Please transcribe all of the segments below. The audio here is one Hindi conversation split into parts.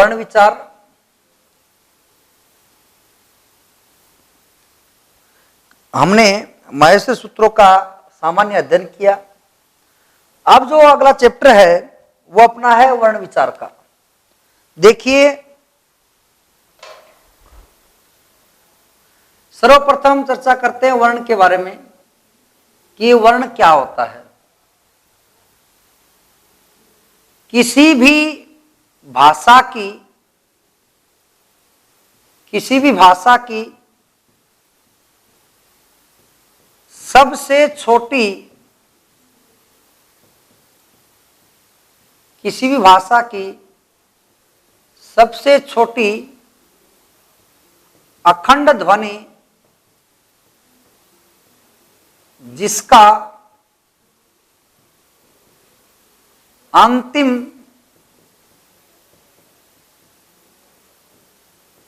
वर्ण विचार। हमने महेश्वर सूत्रों का सामान्य अध्ययन किया। अब जो अगला चैप्टर है वो अपना है वर्ण विचार का। देखिए, सर्वप्रथम चर्चा करते हैं वर्ण के बारे में कि वर्ण क्या होता है। किसी भी भाषा की सबसे छोटी अखंड ध्वनि जिसका अंतिम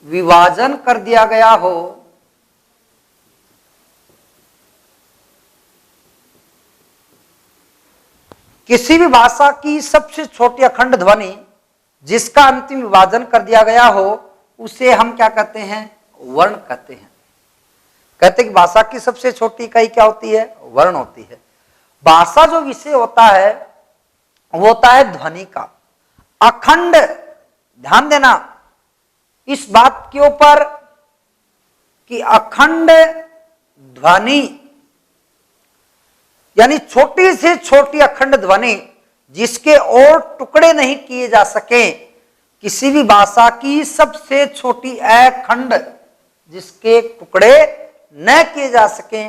विभाजन कर दिया गया हो, किसी भी भाषा की सबसे छोटी अखंड ध्वनि जिसका अंतिम विभाजन कर दिया गया हो, उसे हम क्या कहते हैं? वर्ण कहते हैं। कहते हैं कि भाषा की सबसे छोटी इकाई क्या होती है? वर्ण होती है। भाषा जो विषय होता है वो होता है ध्वनि का अखंड। ध्यान देना इस बात के ऊपर कि अखंड ध्वनि यानी छोटी से छोटी अखंड ध्वनि जिसके और टुकड़े नहीं किए जा सके। किसी भी भाषा की सबसे छोटी अखंड जिसके टुकड़े न किए जा सके,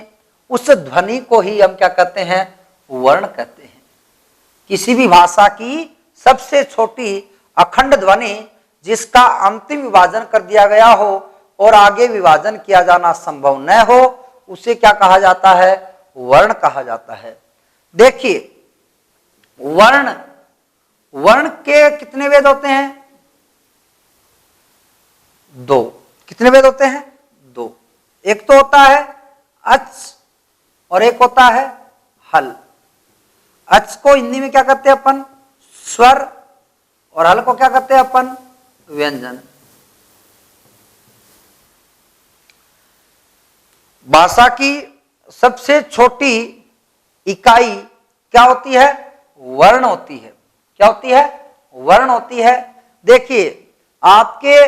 उस ध्वनि को ही हम क्या कहते हैं? वर्ण कहते हैं। किसी भी भाषा की सबसे छोटी अखंड ध्वनि जिसका अंतिम विभाजन कर दिया गया हो और आगे विभाजन किया जाना संभव न हो, उसे क्या कहा जाता है? वर्ण कहा जाता है। देखिए, वर्ण के कितने वेद होते हैं? दो। कितने वेद होते हैं? दो। एक तो होता है अच और एक होता है हल। अच को हिंदी में क्या कहते हैं अपन? स्वर। और हल को क्या कहते हैं अपन? व्यंजन। भाषा की सबसे छोटी इकाई क्या होती है? वर्ण होती है। क्या होती है? वर्ण होती है। देखिए, आपके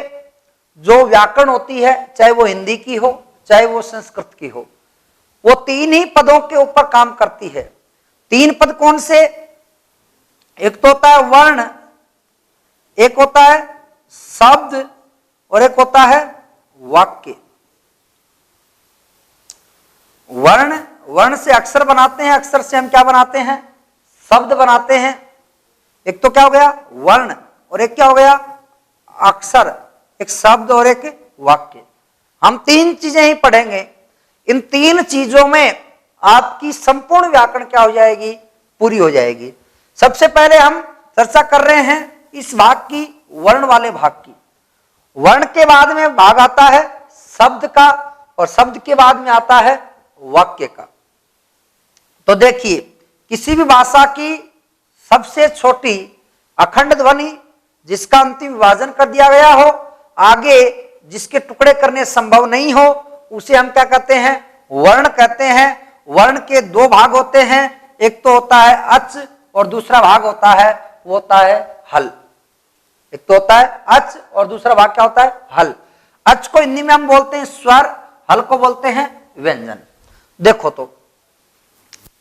जो व्याकरण होती है, चाहे वो हिंदी की हो चाहे वो संस्कृत की हो, वो तीन ही पदों के ऊपर काम करती है। तीन पद कौन से? एक तो होता है वर्ण, एक होता है शब्द और एक होता है वाक्य। वर्ण से अक्षर बनाते हैं, अक्षर से हम क्या बनाते हैं? शब्द बनाते हैं। एक तो क्या हो गया? वर्ण। और एक क्या हो गया? अक्षर। एक शब्द और एक वाक्य। हम तीन चीजें ही पढ़ेंगे। इन तीन चीजों में आपकी संपूर्ण व्याकरण क्या हो जाएगी? पूरी हो जाएगी। सबसे पहले हम चर्चा कर रहे हैं इस भाग की, वर्ण वाले भाग की। वर्ण के बाद में भाग आता है शब्द का और शब्द के बाद में आता है वाक्य का। तो देखिए, किसी भी भाषा की सबसे छोटी अखंड ध्वनि जिसका अंतिम विभाजन कर दिया गया हो, आगे जिसके टुकड़े करने संभव नहीं हो, उसे हम क्या कहते हैं? वर्ण कहते हैं। वर्ण के दो भाग होते हैं, एक तो होता है अच और दूसरा भाग होता है वो होता है हल। एक तो होता है अच और दूसरा भाग क्या होता है? हल। अच को हिंदी में हम बोलते हैं स्वर, हल को बोलते हैं व्यंजन। देखो तो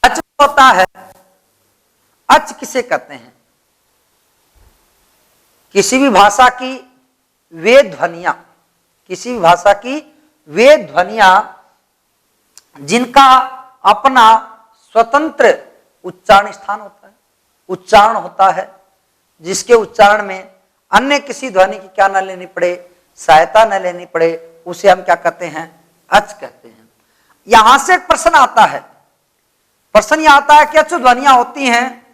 अच होता है, अच किसे कहते हैं? किसी भी भाषा की वे ध्वनियां, किसी भी भाषा की वे ध्वनियां जिनका अपना स्वतंत्र उच्चारण स्थान होता है, उच्चारण होता है, जिसके उच्चारण में अन्य किसी ध्वनि की क्या न लेनी पड़े, सहायता न लेनी पड़े, उसे हम क्या कहते हैं? अच कहते हैं। यहां से एक प्रश्न आता है। प्रश्न यह आता है कि अच ध्वनियां होती हैं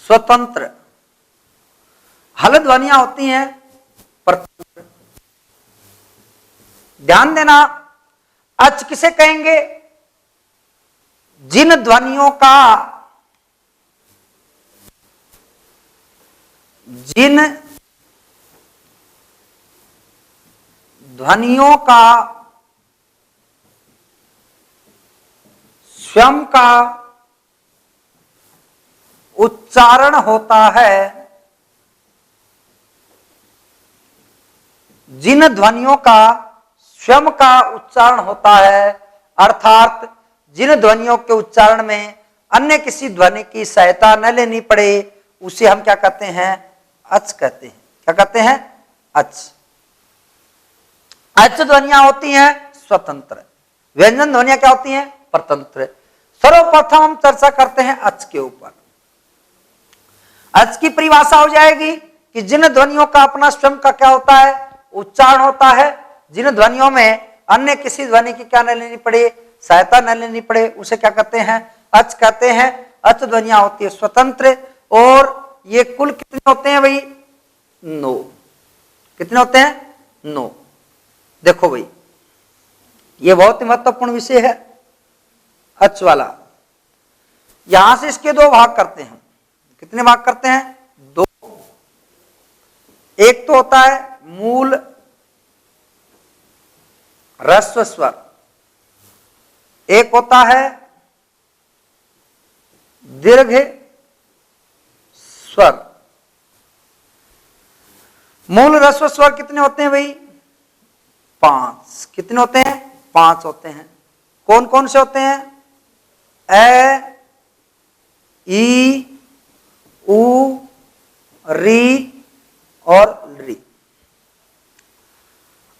स्वतंत्र, हल ध्वनियां होती हैं परतंत्र। ध्यान देना, अच किसे कहेंगे? जिन ध्वनियों का स्वयं का उच्चारण होता है, जिन ध्वनियों का स्वयं का उच्चारण होता है, अर्थात जिन ध्वनियों के उच्चारण में अन्य किसी ध्वनि की सहायता न लेनी पड़े, उसे हम क्या कहते हैं? अच कहते हैं। क्या कहते हैं? अच। अच ध्वनियां होती हैं स्वतंत्र, व्यंजन ध्वनियां क्या होती हैं? परतंत्र। सर्वप्रथम हम चर्चा करते हैं अच के ऊपर। अच की परिभाषा हो जाएगी कि जिन ध्वनियों का अपना स्वयं का क्या होता है? उच्चारण होता है, जिन ध्वनियों में अन्य किसी ध्वनि की क्या न लेनी पड़े, सहायता न लेनी पड़े, उसे क्या कहते हैं? अच कहते हैं। अच ध्वनियां होती है स्वतंत्र, और ये कुल कितने होते हैं भाई? 9। कितने होते हैं? 9। देखो भाई, ये बहुत ही महत्वपूर्ण विषय है अच वाला। यहां से इसके 2 भाग करते हैं। कितने भाग करते हैं? 2। एक तो होता है मूल ह्रस्व स्वर, एक होता है दीर्घ स्वर। मूल ह्रस्व स्वर कितने होते हैं भाई? 5। कितने होते हैं? 5 होते हैं। कौन कौन से होते हैं? ए, ई, उ, री और री।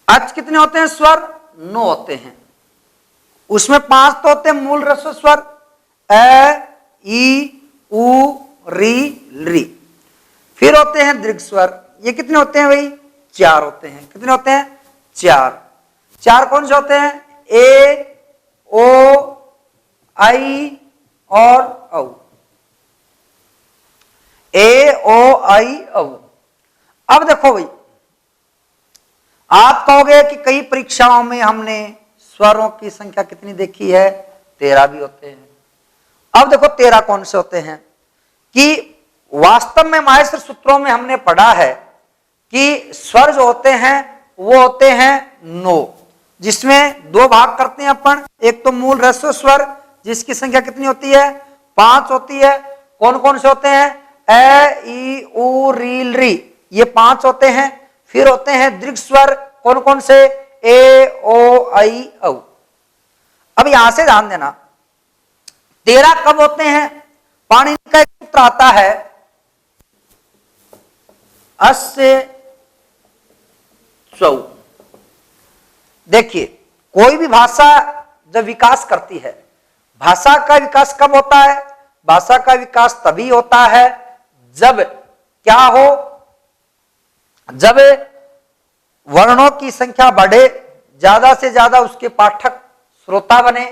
अच कितने होते हैं स्वर? 9 होते हैं। उसमें 5 तो होते हैं मूल ह्रस्व स्वर, ए, ई, उ, री, री। फिर होते हैं दीर्घ स्वर। ये कितने होते हैं भाई? 4 होते हैं। कितने होते हैं? 4। 4 कौन से होते हैं? ए, ओ, आई और औ। ए, ओ, आई, औ। अब देखो भाई, आप कहोगे कि कई परीक्षाओं में हमने स्वरों की संख्या कितनी देखी है? 13 भी होते हैं। अब देखो 13 कौन से होते हैं? कि वास्तव में माहेश्वर सूत्रों में हमने पढ़ा है कि स्वर जो होते हैं वो होते हैं 9, जिसमें 2 भाग करते हैं अपन। एक तो मूल ह्रस्व स्वर, जिसकी संख्या कितनी होती है? 5 होती है। कौन कौन से होते हैं? ए, ई, उ, री, री, ये 5 होते हैं। फिर होते हैं दीर्घ स्वर। कौन कौन से? ए, ओ, आई, औ। अब यहां से ध्यान देना, 13 कब होते हैं? पाणिनि का एक सूत्र आता है, अस्य चौ। देखिए, कोई भी भाषा जब विकास करती है, भाषा का विकास कब होता है? भाषा का विकास तभी होता है जब क्या हो? जब वर्णों की संख्या बढ़े, ज्यादा से ज्यादा उसके पाठक श्रोता बने,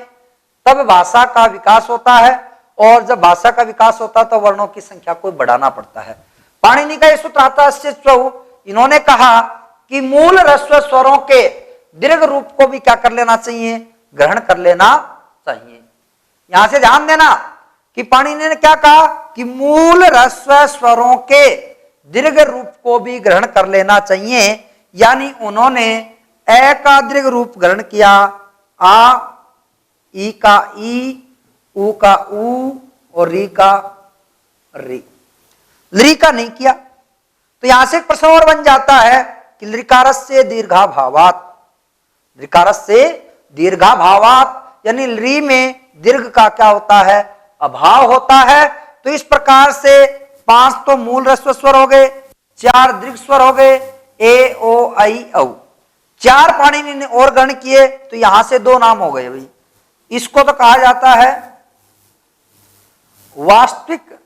तब भाषा का विकास होता है। और जब भाषा का विकास होता है तो वर्णों की संख्या को बढ़ाना पड़ता है। पाणिनि का यह सूत्र आता है अस्य चौ। इन्होंने कहा कि मूल ह्रस्व स्वरों के दीर्घ रूप को भी क्या कर लेना चाहिए? ग्रहण कर लेना चाहिए। यहां से ध्यान देना कि पाणिनि ने क्या कहा कि मूल ह्रस्व स्वरों के दीर्घ रूप को भी ग्रहण कर लेना चाहिए। यानी उन्होंने ए का दीर्घ रूप ग्रहण किया, आ, ई का ई, उ का उ और री का री। लृ का नहीं किया। तो यहां से एक प्रश्न और बन जाता है कि लृकारस्य दीर्घाभावात्, लृकारस्य दीर्घाभावात्, यानी लृ में दीर्घ का क्या होता है? अभाव होता है। तो इस प्रकार से 5 तो मूल ह्रस्व स्वर हो गए, 4 दीर्घ स्वर हो गए, ए, ओ, आई, औ। 4 पाणिनि ने और गण किए, तो यहां से 2 नाम हो गए भाई। इसको तो कहा जाता है वास्तविक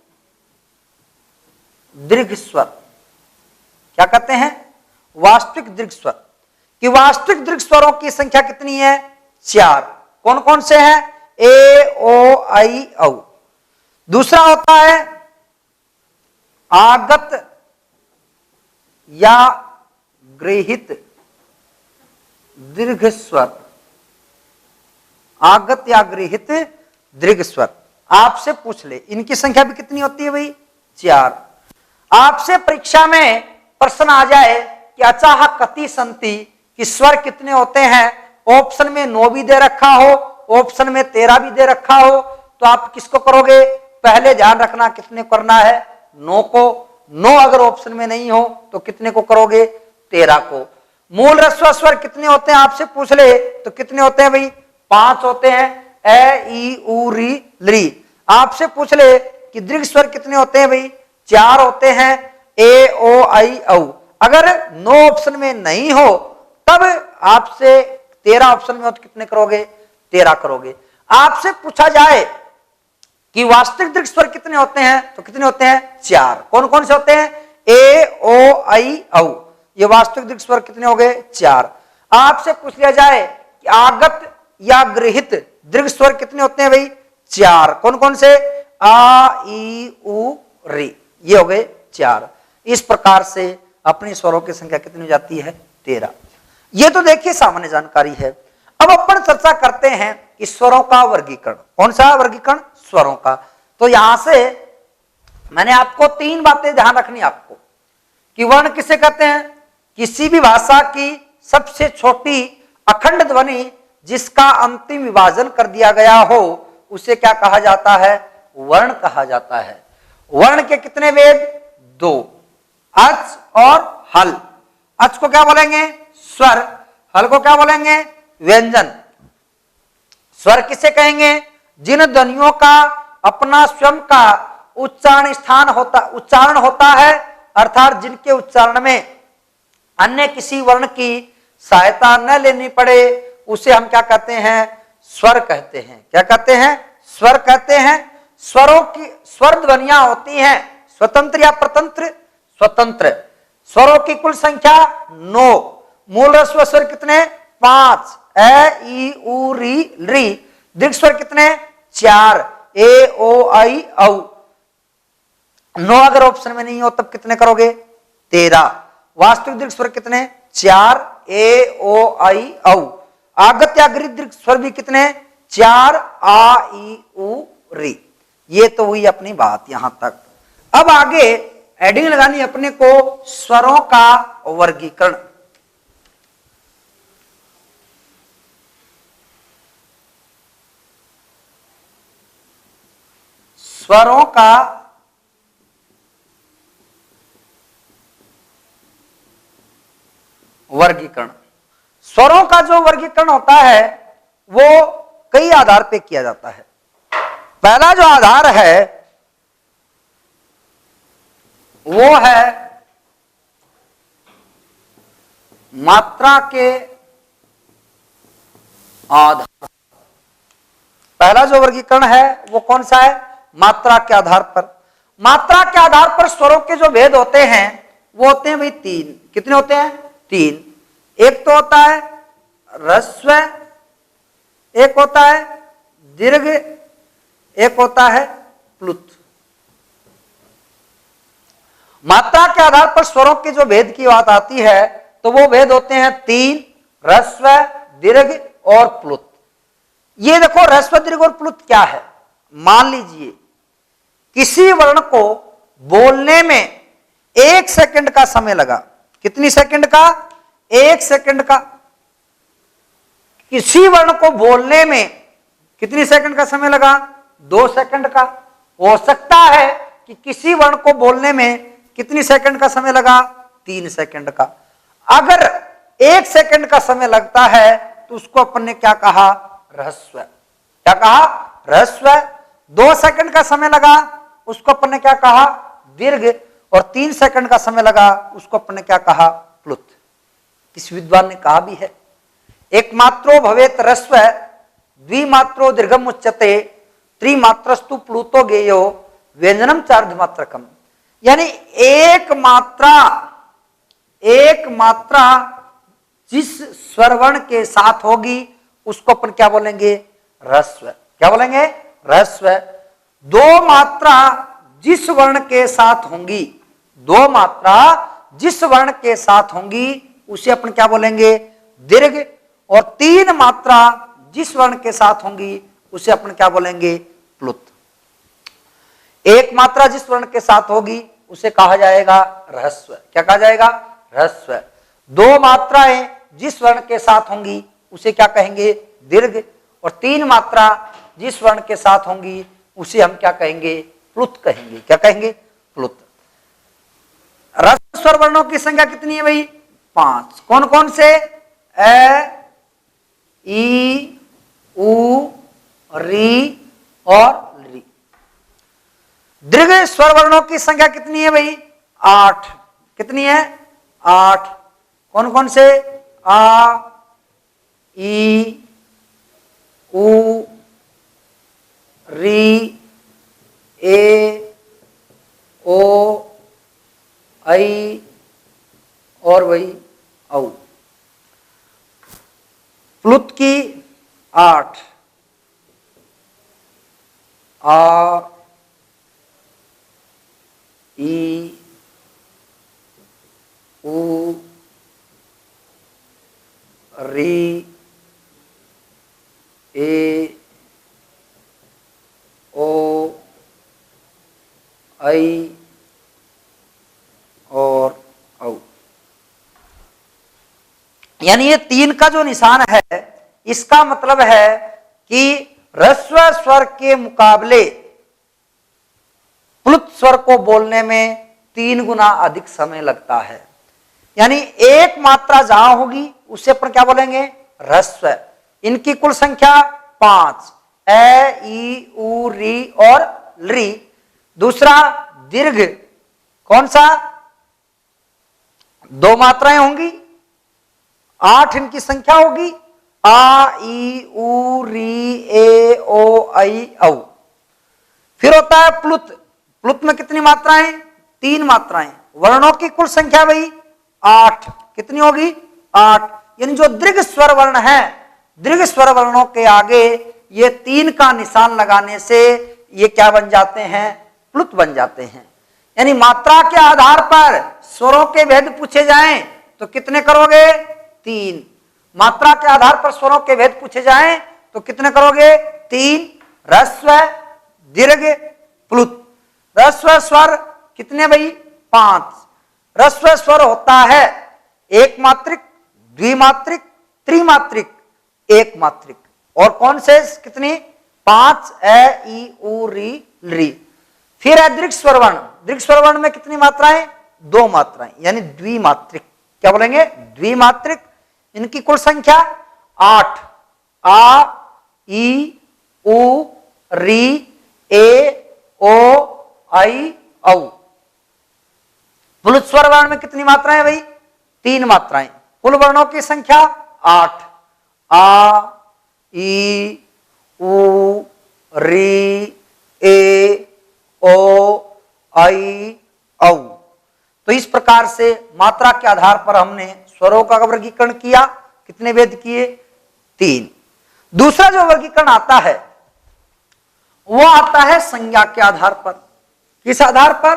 दीर्घ स्वर। क्या कहते हैं? वास्तविक दीर्घ स्वर। कि वास्तविक दीर्घ स्वरों की संख्या कितनी है? 4। कौन कौन से हैं? ए, ओ, आई, औ। दूसरा होता है आगत या गृहीत दीर्घ स्वर। आगत या गृहीत दीर्घ स्वर। आपसे पूछ ले, इनकी संख्या भी कितनी होती है भाई? 4। आपसे परीक्षा में प्रश्न आ जाए कि अचाह कति संति, कि स्वर कितने होते हैं, ऑप्शन में 9 भी दे रखा हो, ऑप्शन में 13 भी दे रखा हो, तो आप किसको करोगे? पहले ध्यान रखना कितने करना है, 9 को। 9 अगर ऑप्शन में नहीं हो तो कितने को करोगे? 13 को। मूल रस्व स्वर कितने होते हैं आपसे पूछ ले तो कितने होते हैं भाई? 5 होते हैं, ए ई उ री ली। आपसे पूछ ले कि दीर्घ स्वर कितने होते हैं भाई? 4 होते हैं, ए ओ आई औ। अगर 9 ऑप्शन में नहीं हो तब आपसे 13 ऑप्शन में हो तो कितने करोगे? 13 करोगे। आपसे पूछा जाए कि वास्तविक दीर्घ स्वर कितने होते हैं तो कितने होते हैं? 4। कौन कौन से होते हैं? ए ओ आई औ। ये वास्तविक दीर्घ स्वर कितने हो गए? 4। आपसे पूछ लिया जाए कि आगत या गृहित दीर्घ स्वर कितने होते हैं भाई? 4। कौन कौन से? आ ई उ री, ये हो गए 4। इस प्रकार से अपनी स्वरों की संख्या कितनी हो जाती है? 13। ये तो देखिए सामान्य जानकारी है। अब अपन चर्चा करते हैं कि स्वरों का वर्गीकरण। कौन सा वर्गीकरण? स्वरों का। तो यहां से मैंने आपको 3 बातें ध्यान रखनी आपको कि वर्ण किसे कहते हैं? किसी भी भाषा की सबसे छोटी अखंड ध्वनि जिसका अंतिम विभाजन कर दिया गया हो उसे क्या कहा जाता है? वर्ण कहा जाता है। वर्ण के कितने भेद? 2, अच और हल। अच को क्या बोलेंगे? स्वर। हल को क्या बोलेंगे? व्यंजन। स्वर किसे कहेंगे? जिन ध्वनियों का अपना स्वयं का उच्चारण होता है, अर्थात जिनके उच्चारण में अन्य किसी वर्ण की सहायता न लेनी पड़े, उसे हम क्या कहते हैं? स्वर कहते हैं। क्या कहते हैं? स्वर कहते हैं। स्वरों की स्वर ध्वनियां होती हैं स्वतंत्र या प्रतंत्र? स्वतंत्र। स्वरों की कुल संख्या 9। मूल रस्व स्वर कितने? 5, ए ई उ री ली। दीर्घ स्वर कितने? 4, ए ओ आई औ। 9 अगर ऑप्शन में नहीं हो तब कितने करोगे? 13। वास्तविक दीर्घ स्वर कितने? 4, ए ओ आई औ। आगत या गृहीत दीर्घ स्वर भी कितने? 4, आ ई उ री। ये तो हुई अपनी बात यहां तक। अब आगे एडिंग लगानी अपने को स्वरों का वर्गीकरण। स्वरों का वर्गीकरण। स्वरों का जो वर्गीकरण होता है वो कई आधार पे किया जाता है। पहला जो आधार है वो है मात्रा के आधार। पहला जो वर्गीकरण है वो कौन सा है? मात्रा के आधार पर। मात्रा के आधार पर स्वरों के जो भेद होते हैं वो होते हैं भाई 3। कितने होते हैं? 3। एक तो होता है ह्रस्व, एक होता है दीर्घ, एक होता है प्लुत। मात्रा के आधार पर स्वरों के जो भेद की बात आती है तो वो भेद होते हैं 3, ह्रस्व, दीर्घ और प्लुत। ये देखो ह्रस्व, दीर्घ और प्लुत क्या है। मान लीजिए किसी वर्ण को बोलने में 1 सेकंड का समय लगा। कितनी सेकंड का? 1 सेकंड का। किसी वर्ण को बोलने में कितनी सेकंड का समय लगा? 2 सेकंड का। हो सकता है कि किसी वर्ण को बोलने में कितनी सेकंड का समय लगा? 3 सेकंड का। अगर 1 सेकंड का समय लगता है तो उसको अपन ने क्या कहा? ह्रस्व। क्या कहा? ह्रस्व। 2 सेकंड का समय लगा उसको अपन ने क्या कहा? दीर्घ। और 3 सेकंड का समय लगा उसको अपन ने क्या कहा? प्लुत। किस विद्वान ने कहा भी है, एकमात्रो भवेत ह्रस्व द्विमात्रो दीर्घम उच्यते त्रिमात्रस्तु प्लुतो गेयो व्यंजनम चार्धमात्रकम। यानी एक मात्रा जिस स्वरवर्ण के साथ होगी उसको अपन क्या बोलेंगे? ह्रस्व। क्या बोलेंगे? ह्रस्व। 2 मात्रा जिस वर्ण के साथ होंगी, 2 मात्रा जिस वर्ण के साथ होंगी उसे अपन क्या बोलेंगे? दीर्घ। और 3 मात्रा जिस वर्ण के साथ होंगी उसे अपन क्या बोलेंगे? प्लुत। 1 मात्रा जिस वर्ण के साथ होगी उसे कहा जाएगा ह्रस्व। क्या कहा जाएगा? ह्रस्व। दो मात्राएं जिस वर्ण के साथ होंगी उसे क्या कहेंगे? दीर्घ। और तीन मात्रा जिस वर्ण के साथ होंगी उसे हम क्या कहेंगे? प्लुत कहेंगे। क्या कहेंगे? प्लुत। ह्रस्व स्वर वर्णों की संख्या कितनी है भाई? 5। कौन कौन से? ए, ई, उ, री और ली। दीर्घ स्वर वर्णों की संख्या कितनी है भाई? 8। कितनी है? 8। कौन कौन से? आ, ई, उ, री, ए, ओ, आई और वही औ। प्लुत की 8। आ, ई, उ, री, ए, ओ, आई और औ। यानी ये 3 का जो निशान है इसका मतलब है कि ह्रस्व स्वर के मुकाबले प्लुत स्वर को बोलने में 3 गुना अधिक समय लगता है। यानी एक मात्रा जहां होगी उसे अपन क्या बोलेंगे? ह्रस्व। इनकी कुल संख्या 5, ए, ई, उ, री और ली। दूसरा दीर्घ, कौन सा? 2 मात्राएं होंगी, 8 इनकी संख्या होगी, आ, ई, उ, री, ए, ओ, आई, औ। फिर होता है प्लुत। प्लुत में कितनी मात्राएं? 3 मात्राएं। वर्णों की कुल संख्या भाई 8। कितनी होगी? 8। यानी जो दीर्घ स्वर वर्ण है, दीर्घ स्वर वर्णों के आगे ये 3 का निशान लगाने से ये क्या बन जाते हैं? प्लुत बन जाते हैं। यानी मात्रा के आधार पर स्वरों के भेद पूछे जाएं तो कितने करोगे? 3। मात्रा के आधार पर स्वरों के भेद पूछे जाएं तो कितने करोगे? 3। ह्रस्व, दीर्घ, प्लुत। ह्रस्व स्वर कितने भाई? 5। ह्रस्व स्वर होता है एक मात्रिक, द्विमात्रिक, त्रिमात्रिक, एक मात्रिक। और कौन से कितनी? 5, ए, ई, उ, री। फिर है दीर्घ स्वर वर्ण। दीर्घ स्वर वर्ण में कितनी मात्राएं? 2 मात्राएं, यानी द्विमात्रिक। क्या बोलेंगे? द्विमात्रिक। इनकी कुल संख्या 8, आ, ई, उ, री, ए, ओ, आई, औ। प्लुत स्वर वर्ण में कितनी मात्राएं भाई? 3 मात्राएं। कुल वर्णों की संख्या 8, आ, ई, उ, री, ए, ओ, आई, औ। तो इस प्रकार से मात्रा के आधार पर हमने स्वरों का वर्गीकरण किया। कितने भेद किए? 3। दूसरा जो वर्गीकरण आता है वो आता है संज्ञा के आधार पर। किस आधार पर?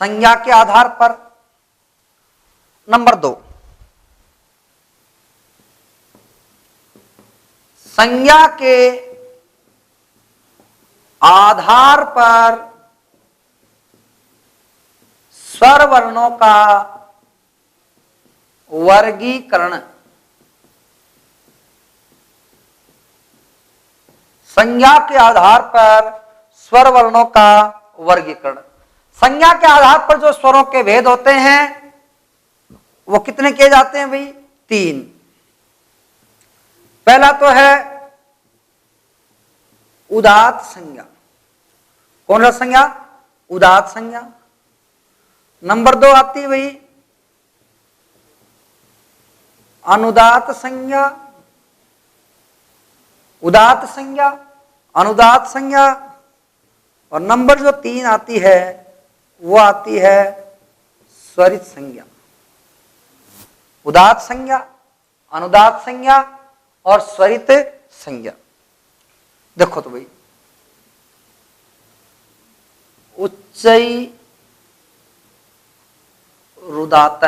संज्ञा के आधार पर। नंबर 2, संज्ञा के आधार पर स्वर वर्णों का वर्गीकरण। संज्ञा के आधार पर स्वर वर्णों का वर्गीकरण। संज्ञा के आधार पर जो स्वरों के भेद होते हैं वो कितने किए जाते हैं भाई? 3। पहला तो है उदात्त संज्ञा। कौन सा संज्ञा? उदात्त संज्ञा। नंबर 2 आती है भाई अनुदात्त संज्ञा, उदात्त संज्ञा, अनुदात्त संज्ञा। और नंबर जो 3 आती है वो आती है स्वरित संज्ञा। उदात्त संज्ञा, अनुदात्त संज्ञा और स्वरित संज्ञा। देखो तो भाई, उच्चई रुदात,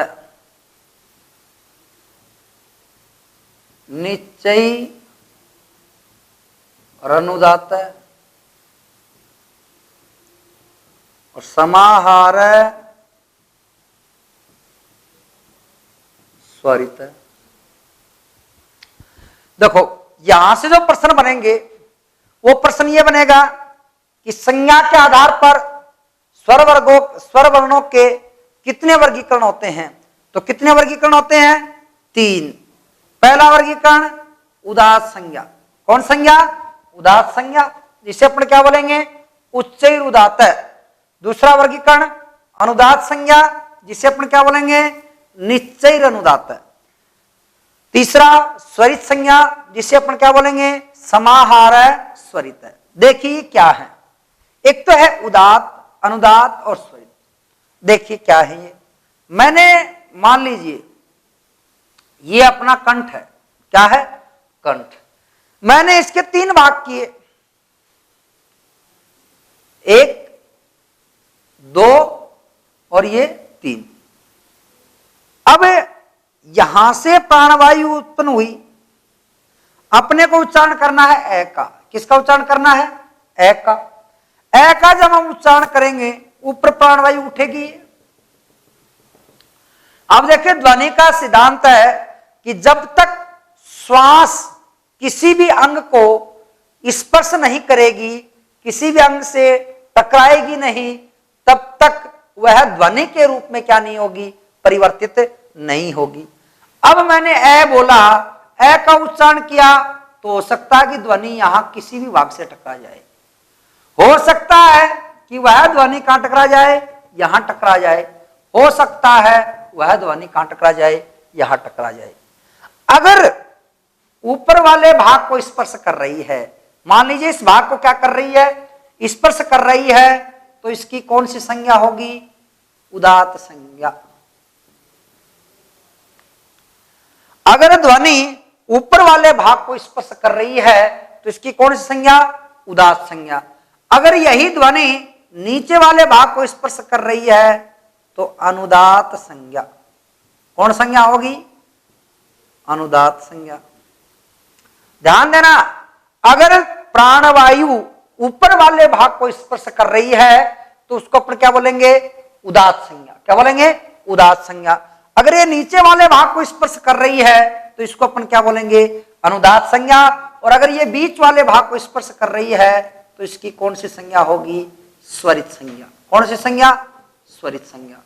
निश्चयी रनुदात और समाहार स्वरित। देखो यहां से जो प्रश्न बनेंगे वो प्रश्न ये बनेगा कि संज्ञा के आधार पर स्वर वर्णों के कितने वर्गीकरण होते हैं। तो कितने वर्गीकरण होते हैं? 3। पहला वर्गीकरण उदात्त संज्ञा। कौन संज्ञा? उदात्त संज्ञा, जिसे अपन क्या बोलेंगे? उच्चैर उदात्त। दूसरा वर्गीकरण अनुदात्त संज्ञा, जिसे अपन क्या बोलेंगे? निश्चैर अनुदात्त। तीसरा स्वरित संज्ञा, जिसे अपन क्या बोलेंगे? समाहार स्वरित। देखिए क्या है, एक तो है उदात्त, अनुदात्त और स्वरित। देखिए क्या है ये। मैंने मान लीजिए ये अपना कंठ है। क्या है? कंठ। मैंने इसके 3 भाग किए, 1, 2 और ये 3। अब यहां से प्राणवायु उत्पन्न हुई, अपने को उच्चारण करना है ए का। किसका उच्चारण करना है? ए का। ए का जब हम उच्चारण करेंगे ऊपर प्राणवायु उठेगी। अब देखिए ध्वनि का सिद्धांत है कि जब तक श्वास किसी भी अंग को स्पर्श नहीं करेगी, किसी भी अंग से टकराएगी नहीं, तब तक वह ध्वनि के रूप में क्या नहीं होगी? परिवर्तित नहीं होगी। अब मैंने ए बोला, ए का उच्चारण किया, तो हो सकता है कि ध्वनि यहां किसी भी भाग से टकरा जाए। हो सकता है कि वह ध्वनि कहां टकरा जाए? यहां टकरा जाए। हो सकता है वह ध्वनि कहां टकरा जाए? यहां टकरा जाए। अगर ऊपर वाले भाग को स्पर्श कर रही है, मान लीजिए इस भाग को क्या कर रही है? स्पर्श कर रही है, तो इसकी कौन सी संज्ञा होगी? उदात्त संज्ञा। अगर ध्वनि ऊपर वाले भाग को स्पर्श कर रही है तो इसकी कौन सी संज्ञा? उदात्त संज्ञा। अगर यही ध्वनि नीचे वाले भाग को स्पर्श कर रही है तो अनुदात्त संज्ञा। कौन संज्ञा होगी? अनुदात्त संज्ञा। ध्यान देना, अगर प्राणवायु ऊपर वाले भाग को स्पर्श कर रही है तो उसको अपन क्या बोलेंगे? उदात्त संज्ञा। क्या बोलेंगे? उदात्त संज्ञा। अगर ये नीचे वाले भाग को स्पर्श कर रही है तो इसको अपन क्या बोलेंगे? अनुदात्त संज्ञा। और अगर ये बीच वाले भाग को स्पर्श कर रही है तो इसकी कौन सी संज्ञा होगी? स्वरित संज्ञा। कौन सी संज्ञा? स्वरित संज्ञा।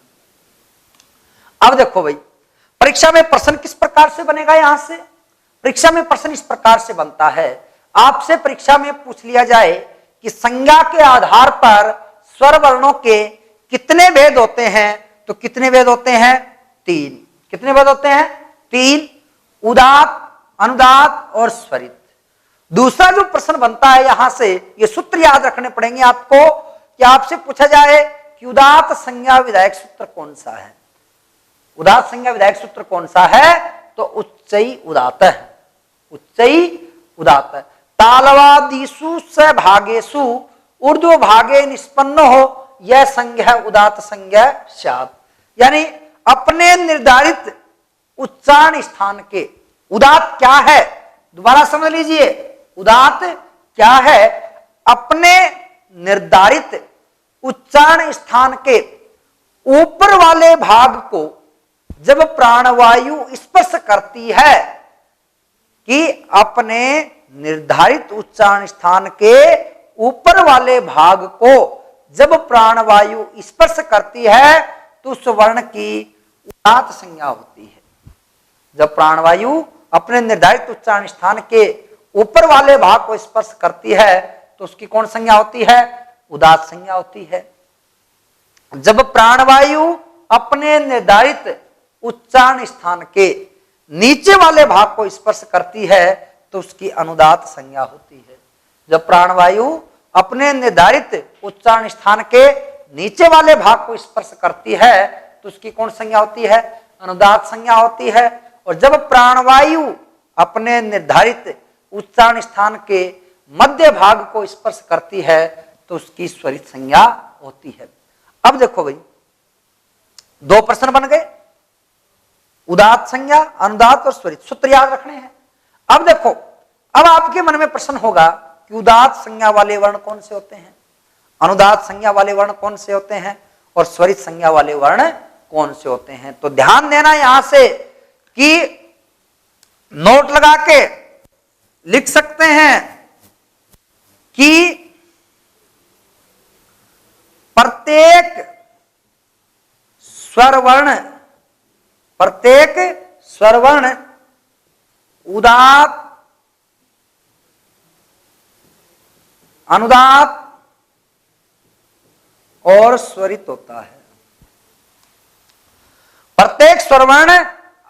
अब देखो भाई, परीक्षा में प्रश्न किस प्रकार से बनेगा? यहां से परीक्षा में प्रश्न इस प्रकार से बनता है, आपसे परीक्षा में पूछ लिया जाए कि संज्ञा के आधार पर स्वर वर्णों के कितने भेद होते हैं। तो कितने भेद होते हैं? 3। कितने भेद होते हैं? 3। उदात्त, अनुदात्त और स्वरित। दूसरा जो प्रश्न बनता है यहां से, ये सूत्र याद रखने पड़ेंगे आपको कि आपसे पूछा जाए कि उदात्त संज्ञा विधायक सूत्र कौन सा है? उदात्त संज्ञा विधायक सूत्र कौन सा है? तो उच्चई उदात्त है। उच्चई उदात्त है। तालवादिषु स भागेषु ऊर्ध्व भागे निष्पन्न हो यह संज्ञा उदात्त संज्ञा स्यात्। यानी अपने निर्धारित उच्चारण स्थान के, उदात्त क्या है? दोबारा समझ लीजिए, उदात्त क्या है? अपने निर्धारित उच्चारण स्थान के ऊपर वाले भाग को जब प्राणवायु स्पर्श करती है, कि अपने निर्धारित उच्चारण स्थान के ऊपर वाले भाग को जब प्राणवायु स्पर्श करती है तो उस वर्ण की उदात्त संज्ञा होती है। जब प्राणवायु अपने निर्धारित उच्चारण स्थान के ऊपर वाले भाग को स्पर्श करती है तो उसकी कौन संज्ञा होती है? उदात्त संज्ञा होती है। जब प्राणवायु अपने निर्धारित उच्चारण स्थान के नीचे वाले भाग को स्पर्श करती है तो उसकी अनुदात्त संज्ञा होती है। जब प्राणवायु अपने निर्धारित उच्चारण स्थान के नीचे वाले भाग को स्पर्श करती है तो उसकी कौन संज्ञा होती है? अनुदात्त संज्ञा होती है। और जब प्राणवायु अपने निर्धारित उच्चारण स्थान के मध्य भाग को स्पर्श करती है तो उसकी स्वरित संज्ञा होती है। अब देखो भाई, 2 प्रश्न बन गए, उदात्त संज्ञा, अनुदात्त और स्वरित। सूत्र याद रखने हैं। अब देखो, अब आपके मन में प्रश्न होगा कि उदात्त संज्ञा वाले वर्ण कौन से होते हैं, अनुदात्त संज्ञा वाले वर्ण कौन से होते हैं और स्वरित संज्ञा वाले वर्ण कौन से होते हैं। तो ध्यान देना यहां से कि नोट लगा के लिख सकते हैं कि प्रत्येक स्वरवर्ण उदात्त, अनुदात्त और स्वरित होता है। प्रत्येक स्वरवर्ण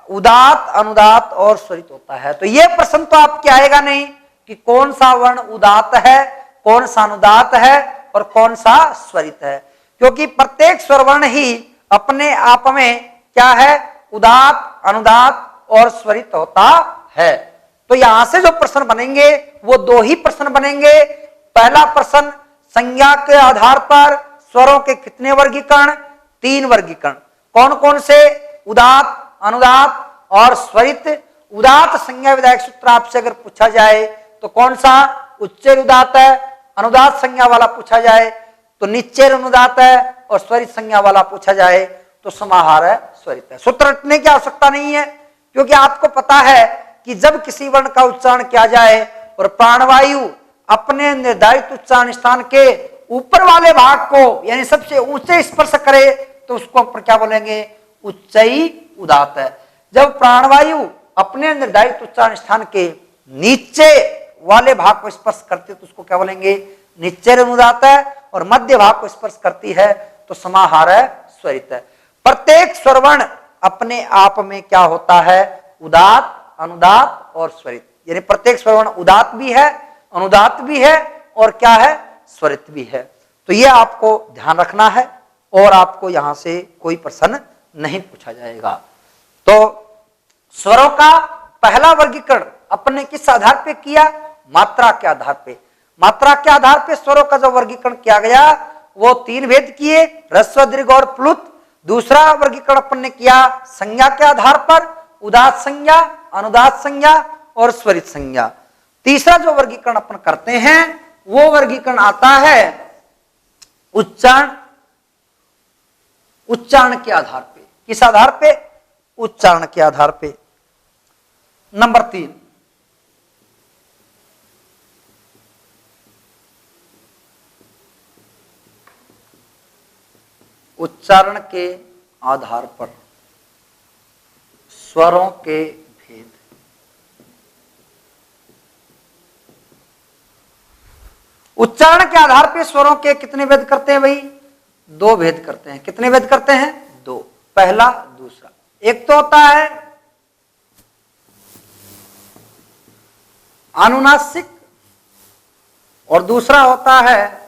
उदात्त, अनुदात्त और स्वरित होता है। तो यह प्रश्न तो आपके आएगा नहीं कि कौन सा वर्ण उदात्त है, कौन सा अनुदात्त है और कौन सा स्वरित है, क्योंकि प्रत्येक स्वरवर्ण ही अपने आप में क्या है, उदात्त, अनुदात्त और स्वरित होता है। तो यहां से जो प्रश्न बनेंगे वो दो ही प्रश्न बनेंगे। पहला प्रश्न, संज्ञा के आधार पर स्वरों के कितने वर्गीकरण? 3 वर्गीकरण। कौन कौन से? उदात्त, अनुदात्त और स्वरित। उदात्त संज्ञा विधायक सूत्र आपसे अगर पूछा जाए तो कौन सा? उच्चैर उदात्त है। अनुदात्त संज्ञा वाला पूछा जाए तो निच्चैर अनुदात्त है, और स्वरित संज्ञा वाला पूछा जाए तो समाहार है, स्वरित है। सूत्र रटने की आवश्यकता नहीं है, क्योंकि आपको पता है कि जब किसी वर्ण का उच्चारण किया जाए और प्राणवायु अपने निर्धारित उच्चारण स्थान के ऊपर वाले भाग को यानी सबसे ऊंचे स्पर्श करे तो उसको अपन क्या बोलेंगे? उच्चई उदात्त है। जब प्राणवायु अपने निर्धारित उच्चारण स्थान के नीचे वाले भाग को स्पर्श करती है तो उसको क्या बोलेंगे? निच्चैर अनुदात्त है। और मध्य भाग को स्पर्श करती है तो समाहार है, स्वरित है। प्रत्येक स्वरवर्ण अपने आप में क्या होता है? उदात्त, अनुदात्त और स्वरित। यानी प्रत्येक स्वरवर्ण उदात्त भी है, अनुदात्त भी है और क्या है? स्वरित भी है। तो यह आपको ध्यान रखना है और आपको यहां से कोई प्रश्न नहीं पूछा जाएगा। तो स्वरों का पहला वर्गीकरण अपने किस आधार पे किया? मात्रा के आधार पे। मात्रा के आधार पे स्वरों का जो वर्गीकरण किया गया वो 3 भेद किए, ह्रस्व, दीर्घ और प्लुत। दूसरा वर्गीकरण अपन ने किया संज्ञा के आधार पर, उदात्त संज्ञा, अनुदात्त संज्ञा और स्वरित संज्ञा। तीसरा जो वर्गीकरण अपन करते हैं वो वर्गीकरण आता है उच्चारण के आधार पे। किस आधार पे? उच्चारण के आधार पे। नंबर 3, उच्चारण के आधार पर स्वरों के भेद। उच्चारण के आधार पर स्वरों के कितने भेद करते हैं भाई? 2 भेद करते हैं। कितने भेद करते हैं? 2। पहला, दूसरा। एक तो होता है अनुनासिक और दूसरा होता है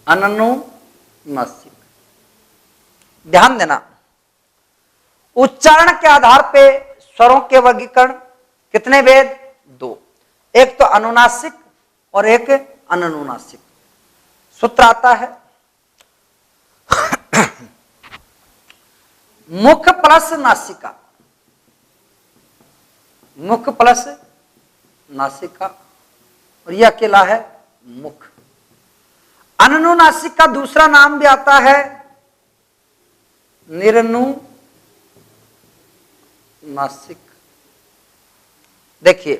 अनुनासिक। ध्यान देना, उच्चारण के आधार पे स्वरों के वर्गीकरण कितने भेद? 2। एक तो अनुनासिक और एक अनुनासिक। सूत्र आता है मुख प्लस नासिका, मुख प्लस नासिका, और यह अकेला है मुख। अनुनासिक का दूसरा नाम भी आता है निर्नुनासिक। देखिए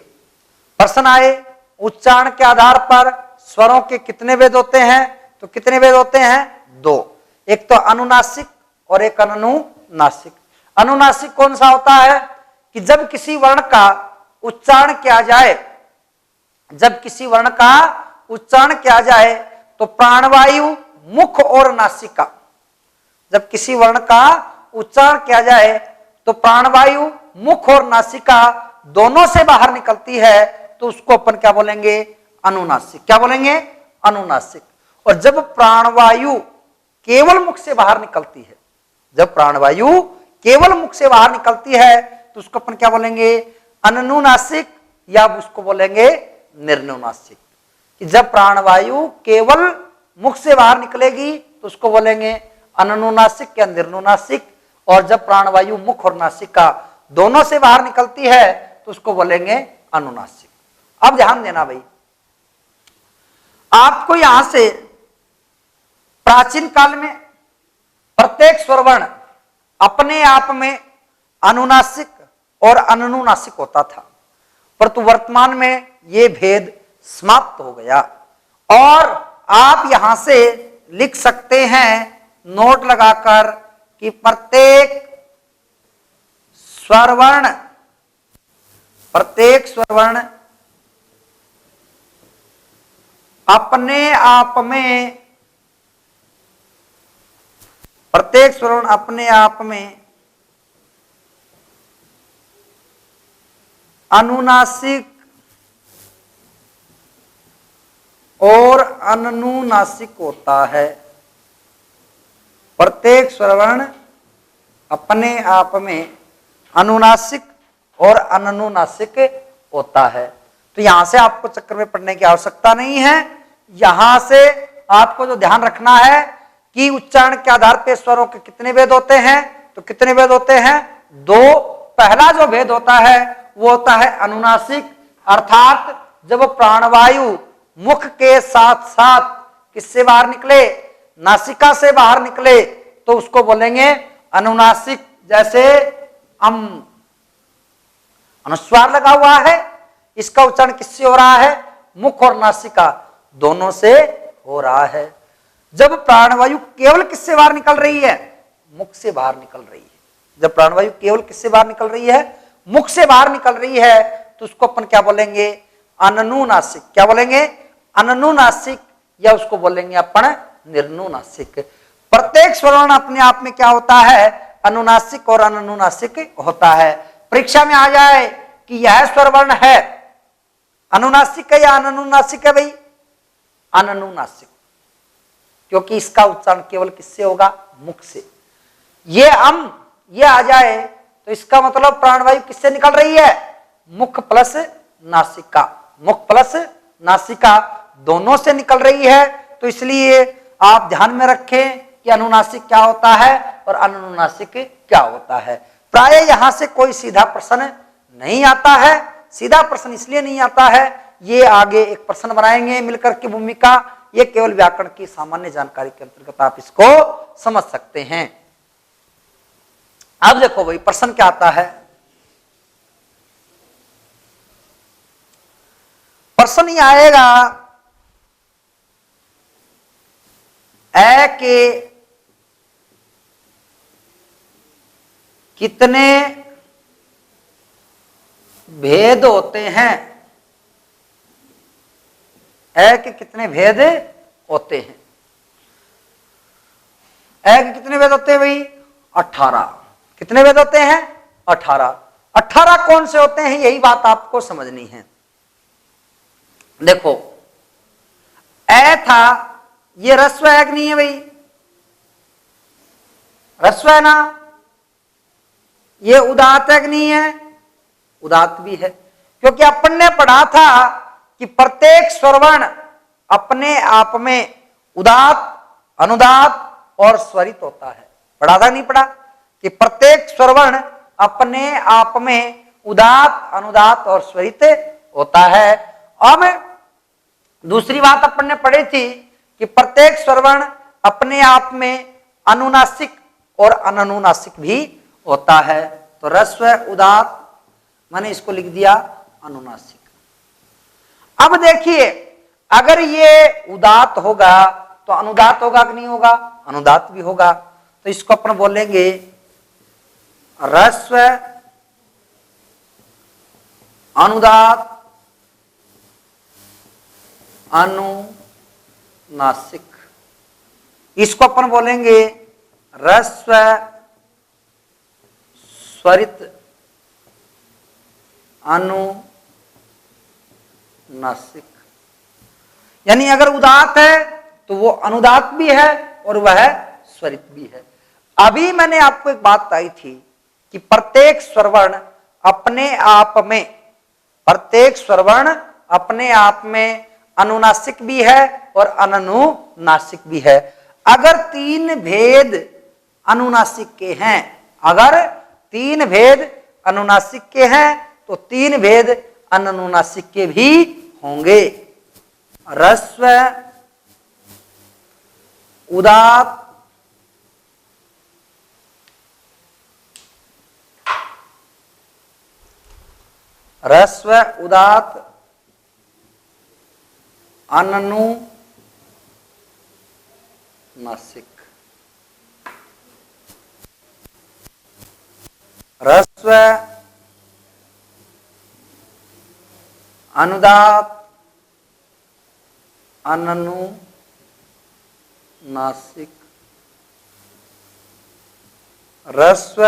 प्रश्न आए उच्चारण के आधार पर स्वरों के कितने भेद होते हैं? तो कितने भेद होते हैं? 2। एक तो अनुनासिक और एक अनुनासिक। अनुनासिक कौन सा होता है? कि जब किसी वर्ण का उच्चारण किया जाए, जब किसी वर्ण का उच्चारण किया जाए तो प्राणवायु मुख और नासिका, जब किसी वर्ण का उच्चारण किया जाए तो प्राणवायु मुख और नासिका दोनों से बाहर निकलती है तो उसको अपन क्या बोलेंगे? अनुनासिक। क्या बोलेंगे? अनुनासिक। और जब प्राणवायु केवल मुख से बाहर निकलती है, जब प्राणवायु केवल मुख से बाहर निकलती है तो उसको अपन क्या बोलेंगे? अनुनासिक, या उसको बोलेंगे निर्नुनासिक। कि जब प्राणवायु केवल मुख से बाहर निकलेगी तो उसको बोलेंगे अनुनासिक या निर्नुनासिक, और जब प्राणवायु मुख और नासिका दोनों से बाहर निकलती है तो उसको बोलेंगे अनुनासिक। अब ध्यान देना भाई, आपको यहां से प्राचीन काल में प्रत्येक स्वरवर्ण अपने आप में अनुनासिक और अनुनासिक होता था, परंतु वर्तमान में यह भेद समाप्त हो गया। और आप यहां से लिख सकते हैं नोट लगाकर कि प्रत्येक स्वरवर्ण अपने आप में, प्रत्येक स्वरवर्ण अपने आप में अनुनासिक और अनुनासिक होता है। प्रत्येक स्वरवर्ण अपने आप में अनुनासिक और अनुनासिक होता है। तो यहां से आपको चक्कर में पड़ने की आवश्यकता नहीं है। यहां से आपको जो ध्यान रखना है कि उच्चारण के आधार पर स्वरों के कितने भेद होते हैं, तो कितने भेद होते हैं? दो। पहला जो भेद होता है वो होता है अनुनासिक, अर्थात जब प्राणवायु मुख के साथ साथ किससे बाहर निकले? नासिका से बाहर निकले, तो उसको बोलेंगे अनुनासिक। जैसे अनुस्वार लगा हुआ है, इसका उच्चारण किससे हो रहा है? मुख और नासिका दोनों से हो रहा है। जब प्राणवायु केवल किससे बाहर निकल रही है? मुख से बाहर निकल रही है। जब प्राणवायु केवल किससे बाहर निकल रही है? मुख से बाहर निकल रही है, तो उसको अपन क्या बोलेंगे? अनुनासिक। क्या बोलेंगे? अनुनासिक, या उसको बोलेंगे अपन निर्नुनासिक। प्रत्येक स्वरवर्ण अपने आप में क्या होता है? अनुनासिक और अनुनासिक होता है। परीक्षा में आ जाए कि यह स्वरवर्ण है अनुनासिक है या अनुनासिक है? भाई अनुनासिक, क्योंकि इसका उच्चारण केवल किससे होगा? मुख से। ये आ जाए तो इसका मतलब प्राणवायु किससे निकल रही है? मुख प्लस नासिका। मुख प्लस नासिका दोनों से निकल रही है। तो इसलिए आप ध्यान में रखें कि अनुनासिक क्या होता है और अनुनासिक क्या होता है। प्राय यहां से कोई सीधा प्रश्न नहीं आता है। सीधा प्रश्न इसलिए नहीं आता है, ये आगे एक प्रश्न बनाएंगे मिलकर की भूमिका। ये केवल व्याकरण की सामान्य जानकारी के अंतर्गत आप इसको समझ सकते हैं। अब देखो भाई प्रश्न क्या आता है। प्रश्न ये आएगा, ए के कितने भेद होते हैं? ए के कितने भेद होते हैं? ए के कितने भेद होते हैं भाई? 18। कितने भेद होते हैं? 18। 18 कौन से होते हैं, यही बात आपको समझनी है। देखो ए था, ये रस्व है कि नहीं है भाई? रस्व है ना? ये उदात्त है कि नहीं है? उदात्त भी है, क्योंकि अपन ने पढ़ा था कि प्रत्येक स्वरवर्ण अपने आप में उदात्त, अनुदात्त और स्वरित होता है। पढ़ा था नहीं पढ़ा? कि प्रत्येक स्वरवर्ण अपने आप में उदात्त, अनुदात्त और स्वरित होता है। अब दूसरी बात अपन ने पढ़ी थी कि प्रत्येक स्वरवर्ण अपने आप में अनुनासिक और अनुनासिक भी होता है। तो रस्व उदात्त, मैंने इसको लिख दिया अनुनासिक। अब देखिए, अगर ये उदात्त होगा तो अनुदात्त होगा कि नहीं होगा? अनुदात्त भी होगा। तो इसको अपन बोलेंगे रस्व अनुदात्त अनुनासिक। इसको अपन बोलेंगे रस्व स्वरित अनुनासिक। यानी अगर उदात्त है तो वो अनुदात्त भी है और वह स्वरित भी है। अभी मैंने आपको एक बात बताई थी कि प्रत्येक स्वरवर्ण अपने आप में, प्रत्येक स्वरवर्ण अपने आप में अनुनासिक भी है और अनुनासिक भी है। अगर 3 भेद अनुनासिक के हैं, अगर 3 भेद अनुनासिक के हैं तो 3 भेद अनुनासिक के भी होंगे। रस्व उदात्त ह्रस्व उदात्त अनुनासिक, ह्रस्व अनुदात्त अनुनासिक, ह्रस्व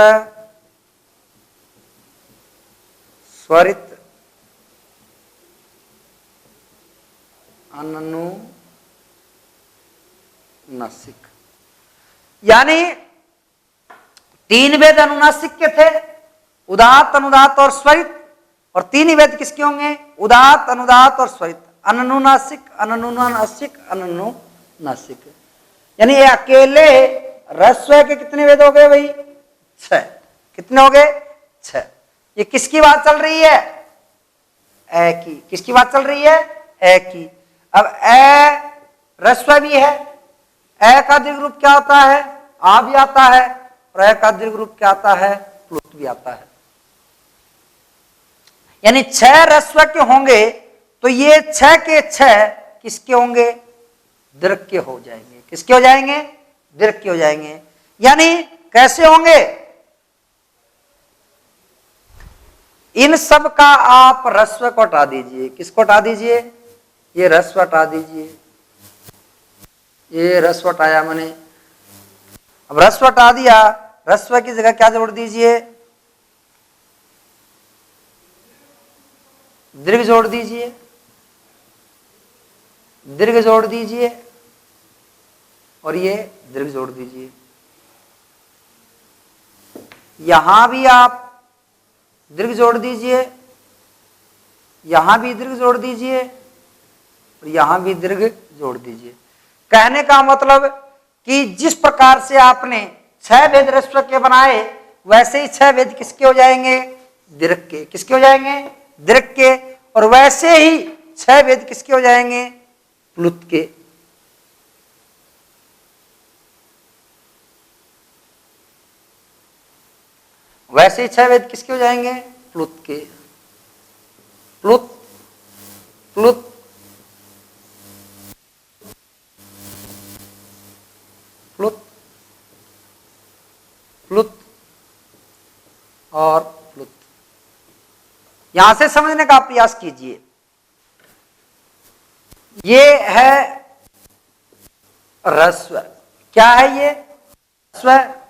स्वरित अनुनासिक। यानी तीन वेद अनुनासिक के थे, उदात्त, अनुदात्त और स्वरित, और तीन ही वेद किसके होंगे? उदात्त, अनुदात्त और स्वरित, अनुनासिक, अनुनासिक, अनुनासिक। यानी ये अकेले ह्रस्व के कितने वेद हो गए भाई? 6। कितने हो गए? 6। ये किसकी बात चल रही है? ए की। किसकी बात चल रही है? ए की। अब ए ह्रस्व भी है, ए का दीर्घ रूप क्या होता है? आ भी आता है, और ए का दीर्घ रूप क्या आता है? प्लुत भी आता है। यानी 6 ह्रस्व के होंगे तो ये 6 के 6 किसके होंगे? दीर्घ के हो जाएंगे। किसके हो जाएंगे? दीर्घ के हो जाएंगे। यानी कैसे होंगे? इन सब का आप ह्रस्व को हटा दीजिए। किसको हटा दीजिए? ये ह्रस्व हटा दीजिए, ये ह्रस्व हटाया मैंने। अब ह्रस्व हटा दिया, ह्रस्व की जगह क्या जोड़ दीजिए? दीर्घ जोड़ दीजिए, दीर्घ जोड़ दीजिए, और ये दीर्घ जोड़ दीजिए। यहां भी आप दीर्घ जोड़ दीजिए, यहां भी दीर्घ जोड़ दीजिए, और यहां भी दीर्घ जोड़ दीजिए। कहने का मतलब कि जिस प्रकार से आपने 6 वेद ह्रस्व के बनाए, वैसे ही 6 वेद किसके हो जाएंगे? दीर्घ के। किसके हो जाएंगे? दीर्घ के। और वैसे ही 6 वेद किसके हो जाएंगे? प्लुत के। वैसे ही 6 वेद किसके हो जाएंगे? प्लुत के। प्लुत, प्लुत, प्लुत, प्लुत और प्लुत। यहां से समझने का प्रयास कीजिए। ये है ह्रस्व। क्या है ये? ह्रस्व।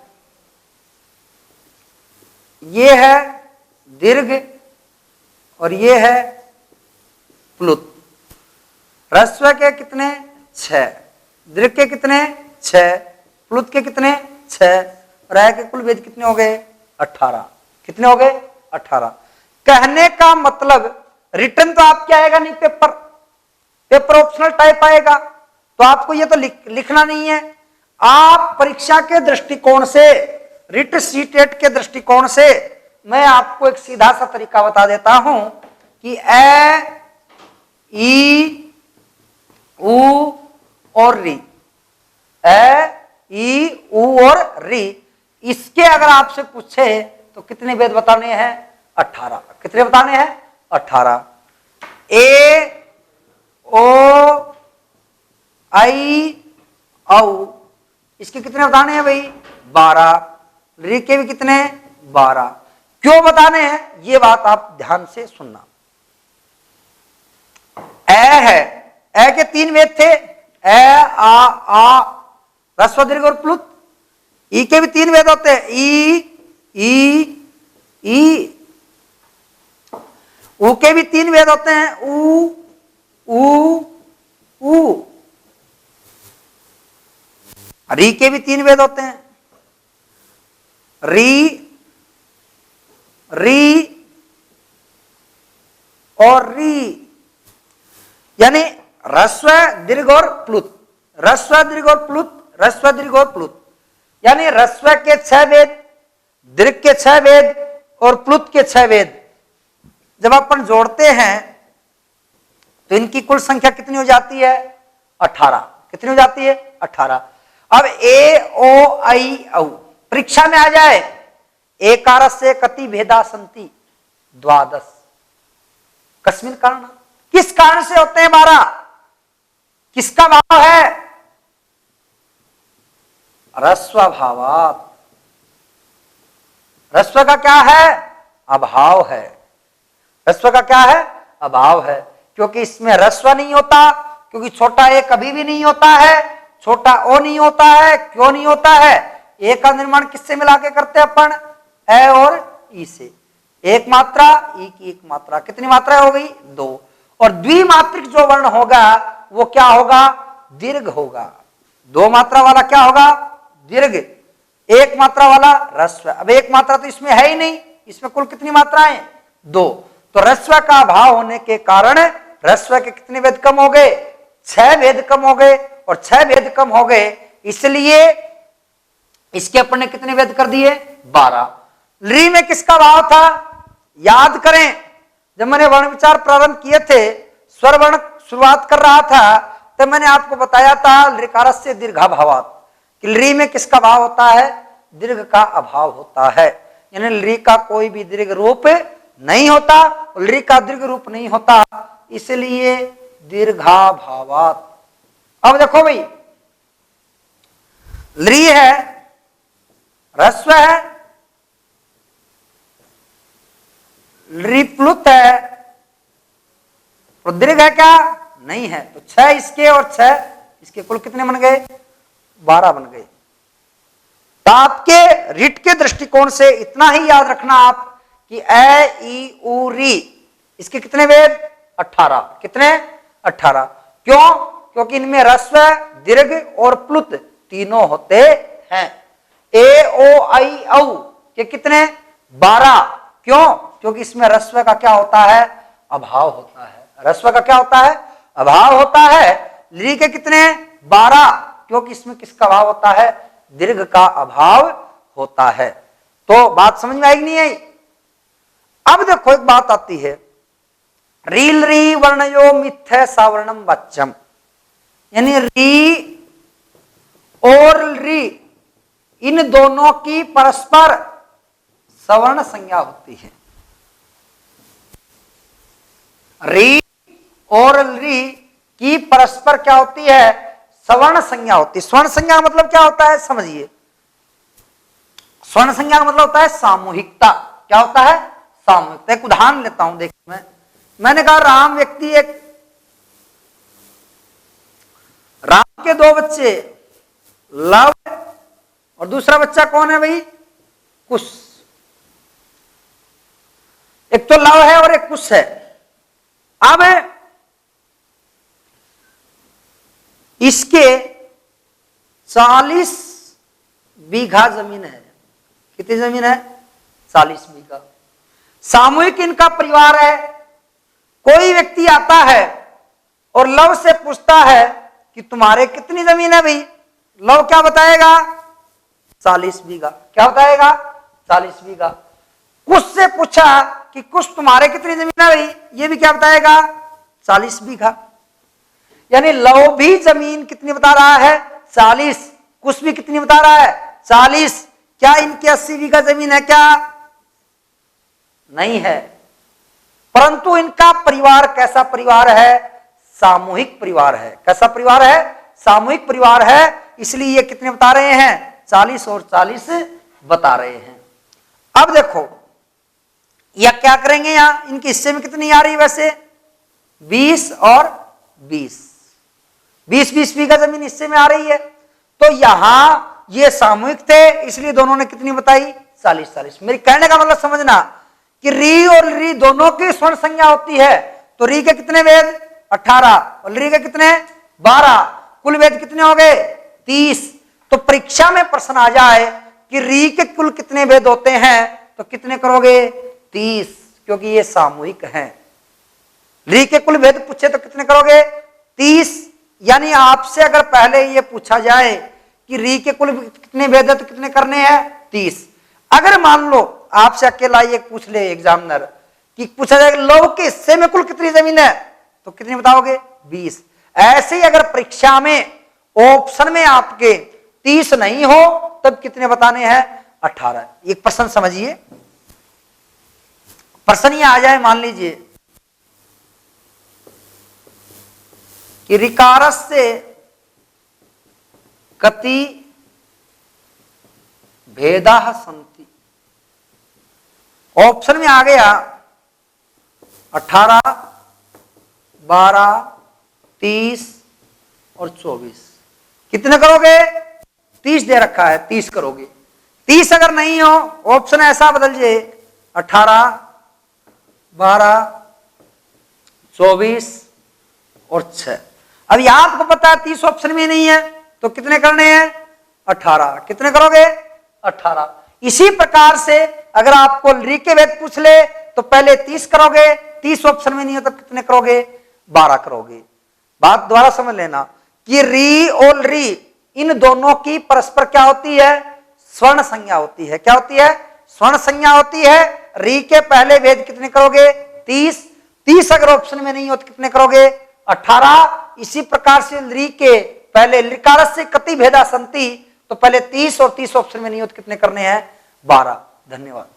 ये है दीर्घ, और ये है प्लुत। ह्रस्व के कितने? 6। दीर्घ के कितने? 6। प्लुत के कितने? 6। और ए के कुल वेद कितने हो गए? 18। कितने हो गए? 18। कहने का मतलब रिटर्न तो आपके आएगा नहीं, पेपर, पेपर ऑप्शनल टाइप आएगा, तो आपको ये तो लिखना नहीं है। आप परीक्षा के दृष्टिकोण से, रिट सीटेट के दृष्टिकोण से मैं आपको एक सीधा सा तरीका बता देता हूं कि ए, ई, उ और री, ए, ई, उ और री, इसके अगर आपसे पूछे तो कितने वेद बताने हैं? 18। कितने बताने हैं? 18। ए, ओ, आई, औ, इसके कितने बताने हैं भाई? 12। री के भी कितने? 12। क्यों बताने हैं? ये बात आप ध्यान से सुनना। ए है, ए के 3 वेद थे, ए, आ, ह्रस्व, दीर्घ और प्लुत। ई के भी 3 वेद होते हैं, ई। उ के भी 3 वेद होते हैं, उ। री के भी 3 वेद होते हैं, री और री। यानी ह्रस्व, दीर्घ और प्लुत, ह्रस्व, दीर्घ और प्लुत, ह्रस्व, दीर्घ और प्लुत। यानी ह्रस्व के 6 वेद, दीर्घ के 6 वेद और प्लुत के 6 वेद जब अपन जोड़ते हैं तो इनकी कुल संख्या कितनी हो जाती है? 18। कितनी हो जाती है? 18। अब ए, ओ, आई, औ परीक्षा में आ जाए, एकारस्य कति भेदा संति? 12। कस्मिन कारण, किस कारण से होते हैं 12? किसका भाव है? रस्वाभावात्। रस्व का क्या है? अभाव है। रस्व का क्या है? अभाव है, क्योंकि इसमें रस्व नहीं होता, क्योंकि छोटा ए कभी भी नहीं होता है, छोटा ओ नहीं होता है। क्यों नहीं होता है? ए का निर्माण किससे मिला के करते हैं अपन? ए और ई से। एक मात्रा, ई की एक मात्रा, कितनी मात्रा हो गई? 2। और द्विमात्रिक जो वर्ण होगा वो क्या होगा? दीर्घ होगा। 2 मात्रा वाला क्या होगा? दीर्घ। 1 मात्रा वाला रस्व। अब 1 मात्रा तो इसमें है ही नहीं, इसमें कुल कितनी मात्राएं? 2। तो रस्व का अभाव होने के कारण रस्व के कितने भेद कम हो गए? 6 भेद कम हो गए। और 6 भेद कम हो गए, इसलिए इसके अपन ने कितने भेद कर दिए? 12। ली में किसका भाव था? याद करें, जब मैंने वर्ण विचार प्रारंभ किए थे, स्वर वर्ण शुरुआत कर रहा था, तब मैंने आपको बताया था लृकारस्य दीर्घाभावात्, कि ली में किसका भाव होता है? दीर्घ का अभाव होता है। यानी ली का कोई भी दीर्घ रूप नहीं होता, ली का दीर्घ रूप नहीं होता, इसलिए दीर्घाभावात्। अब देखो भाई, ली है, रस्व है, रिप्लुत है, तो दीर्घ है क्या? नहीं है। तो 6 इसके और 6 इसके, कुल कितने बन गए? 12 बन गए। तो आपके रिट के दृष्टिकोण से इतना ही याद रखना आप कि ए ई उ री, इसके कितने भेद? 18। कितने? 18। क्यों? क्योंकि इनमें रस्व, दीर्घ और प्लुत तीनों होते हैं। ए ओ आई औ के कितने? 12। क्यों? क्योंकि इसमें रस्व का क्या होता है? अभाव होता है। रस्व का क्या होता है? अभाव होता है। ली के कितने? 12। क्योंकि इसमें किसका अभाव होता है? दीर्घ का अभाव होता है। तो बात समझ में आएगी नहीं आई? अब देखो एक बात आती है, रील री वर्णयो मिथ्य सावर्णम वाच्यम, यानी री और री इन दोनों की परस्पर सवर्ण संज्ञा होती है। री और री की परस्पर क्या होती है? सवर्ण संज्ञा होती है। स्वर्ण संज्ञा का मतलब क्या होता है? समझिए, स्वर्ण संज्ञा का मतलब होता है सामूहिकता। क्या होता है? सामूहिकता। एक उदाहरण लेता हूं, देखिए, मैंने कहा राम व्यक्ति एक, राम के 2 बच्चे, लव और दूसरा बच्चा कौन है भाई? कुश। एक तो लव है और एक कुश है। अब इसके 40 बीघा जमीन है। कितनी जमीन है? 40 बीघा। सामूहिक इनका परिवार है। कोई व्यक्ति आता है और लव से पूछता है कि तुम्हारे कितनी जमीन है भाई? लव क्या बताएगा? 40 बीघा। क्या बताएगा? 40 बीघा। कुछ से पूछा कि कुछ तुम्हारे कितनी जमीन है भाई? ये भी क्या बताएगा? 40 बीघा। यानी लव भी जमीन कितनी बता रहा है? 40। कुछ भी कितनी बता रहा है? 40। क्या इनकी 80 बीघा जमीन है क्या? नहीं है। परंतु इनका परिवार कैसा परिवार है? सामूहिक परिवार है। कैसा परिवार है? सामूहिक परिवार है। इसलिए ये कितने बता रहे हैं? 40 और 40 बता रहे हैं। अब देखो या क्या करेंगे, यहां इनके हिस्से में कितनी आ रही? वैसे 20 और 20, 20-20 बीघा जमीन हिस्से में आ रही है। तो यहां ये सामूहिक थे, इसलिए दोनों ने कितनी बताई? 40-40। मेरे कहने का मतलब समझना कि री और री दोनों की स्वर्ण संज्ञा होती है। तो री के कितने वेद? 18 और री के कितने? 12। कुल वेद कितने हो गए? 30। तो परीक्षा में प्रश्न आ जाए कि री के कुल कितने वेद होते हैं, तो कितने करोगे? 30, क्योंकि ये सामूहिक हैं। री के कुल वेद पूछे तो कितने करोगे? 30। यानी आपसे अगर पहले ये पूछा जाए कि री के कुल कितने वेद है तो कितने करने हैं? 30। अगर मान लो आपसे अकेला ये पूछ ले एग्जामिनर कि पूछा जाए लव के हिस्से में कुल कितनी जमीन है, तो कितनी बताओगे? 20। ऐसे ही अगर परीक्षा में ऑप्शन में आपके 30 नहीं हो तब कितने बताने हैं? 18। एक प्रश्न समझिए, प्रश्न ये आ जाए, मान लीजिए कि ऋकारस्य कति भेदाः सन्ति। ऑप्शन में आ गया 18, 12, 30 और 24। कितने करोगे? 30 दे रखा है, 30 करोगे। 30 अगर नहीं हो, ऑप्शन ऐसा बदल जाए 18, 12, 24 और 6। अब यहां आपको पता है 30 ऑप्शन में नहीं है, तो कितने करने हैं? 18। कितने करोगे? 18। इसी प्रकार से अगर आपको री के भेद पूछ ले तो पहले 30 करोगे, 30 ऑप्शन में नहीं हो तो कितने करोगे? 12 करोगे। बात दोबारा समझ लेना कि री और री इन दोनों की परस्पर क्या होती है? स्वर्ण संज्ञा होती है। क्या होती है? स्वर्ण संज्ञा होती है। री के पहले भेद कितने करोगे? 30। 30 अगर ऑप्शन में नहीं हो तो कितने करोगे? 18। इसी प्रकार से री के पहले ऋकारस्य कति भेदा सन्ति, तो पहले 30 और 30 ऑप्शन में नहीं हो तो कितने करने हैं? 12। धन्यवाद।